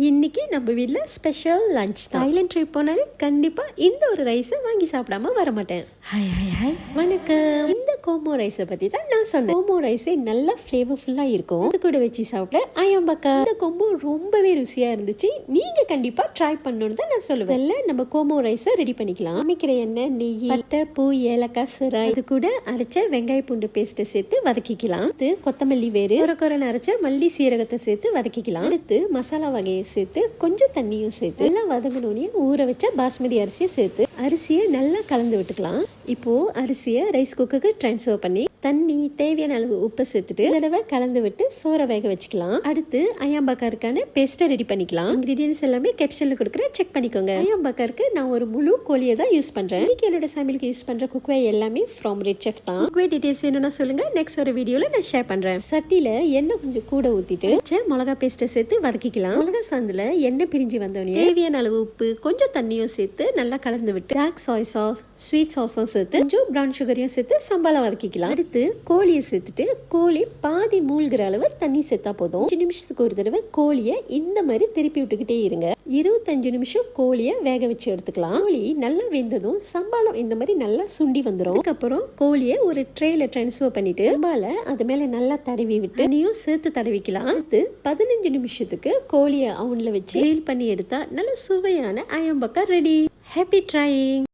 இன்னைக்கு நம்ம வீட்டில் ஸ்பெஷல் லஞ்ச் தான். ஐலண்ட் ட்ரிப் போனாலே கண்டிப்பாக இந்த ஒரு ரைஸை வாங்கி சாப்பிடாம வர மாட்டேன். ஹாய் வணக்கம். இந்த கோமோ ரைஸை பற்றி தான் நான் சொன்னேன். கோமோ ரைஸே நல்லா ஃப்ளேவர்ஃபுல்லாக இருக்கும். அது கூட வச்சு சாப்பிட ஐயம்பக்கா. இந்த கோமோ ரொம்பவே ருசியாக இருந்துச்சு. நீங்கள் கண்டிப்பாக ட்ரை பண்ணணும்னு தான் நான் சொல்லுவேன். இல்லை நம்ம கோமோ ரைஸை ரெடி பண்ணிக்கலாம். சமைக்கிற எண்ணெய், நெய், பட்டை, பூ, ஏலக்காய், சிராய், இது கூட அரைச்ச வெங்காய பூண்டு பேஸ்ட்டை சேர்த்து வதக்கிக்கலாம். அடுத்து கொத்தமல்லி வேறு, கொரன்னு அரைச்ச மல்லி சீரகத்தை சேர்த்து வதக்கிக்கலாம். அடுத்து மசாலா வகையை சேர்த்து கொஞ்சம் தண்ணியும் சேர்த்து நல்லா வதங்கணும்னே ஊற வச்ச பாஸ்மதி அரிசியை சேர்த்து அரிசியை நல்லா கலந்து விட்டுக்கலாம். இப்போ அரிசியை ரைஸ் குக்கருக்கு ட்ரான்ஸ்ஃபர் பண்ணி தண்ணி தேவையான அளவு உப்பு சேர்த்துட்டு தடவை கலந்து விட்டு சோறை வேக வச்சுக்கலாம். அடுத்து ஐயாம்பாக்காருக்கான பேஸ்ட்டை ரெடி பண்ணிக்கலாம். இன்கிரீடியன்ஸ் எல்லாமே கேப்ஷன்ல கொடுக்குறேன், செக் பண்ணிக்கோங்க. ஐயாம்பாக்காருக்கு நான் ஒரு முழு கோழியை தான் யூஸ் பண்றேன். இன்னைக்கு என்னோட சமையலுக்கு யூஸ் பண்ற குக்வே எல்லாமே ஃப்ரம் ரெட் செஃப் தான். குக்வே டீடைல்ஸ் வேணும்னா சொல்லுங்க, நெக்ஸ்ட் ஒரு வீடியோல நான் ஷேர் பண்றேன். சட்டியில எண்ணெய் கொஞ்சம் கூட ஊத்திட்டு மிளகா பேஸ்ட்டை சேர்த்து வதக்கிக்கலாம். மிளகா சாந்துல எண்ணெய் பிரிஞ்சு வந்தோடனே தேவையான அளவு உப்பு கொஞ்சம் தண்ணியும் சேர்த்து நல்லா கலந்து விட்டு டார்க் சோய் சாஸ், ஸ்வீட் சாஸும் சேர்த்து கொஞ்சம் ப்ரௌன் சுகரையும் சேர்த்து சம்பாலா வதக்கிக்கலாம். அடுத்து கோழியை சேர்த்துட்டு கோழி பாதி மூழ்கிற அளவு தண்ணி சேர்த்தா போதும். 5 நிமிஷத்துக்கு ஒரு தடவை கோழியை இந்த மாதிரி திருப்பி விட்டுக்கிட்டே இருங்க. 25 நிமிஷம் கோழியை வேக வச்சு எடுத்துக்கலாம். கோழி நல்லா வெந்ததும் சம்பாலம் இந்த மாதிரி நல்லா சுண்டி வந்துடும். அதுக்கப்புறம் கோழியை ஒரு ட்ரேல டிரான்ஸ்ஃபர் பண்ணிட்டு சம்பால அது மேல நல்லா தடவி விட்டு தண்ணியும் சேர்த்து தடவிக்கலாம். அடுத்து 15 நிமிஷத்துக்கு கோழியை அவன்ல வச்சு கிரில் பண்ணி எடுத்தா நல்ல சுவையான ஐயம்பக்கா ரெடி. Happy drying.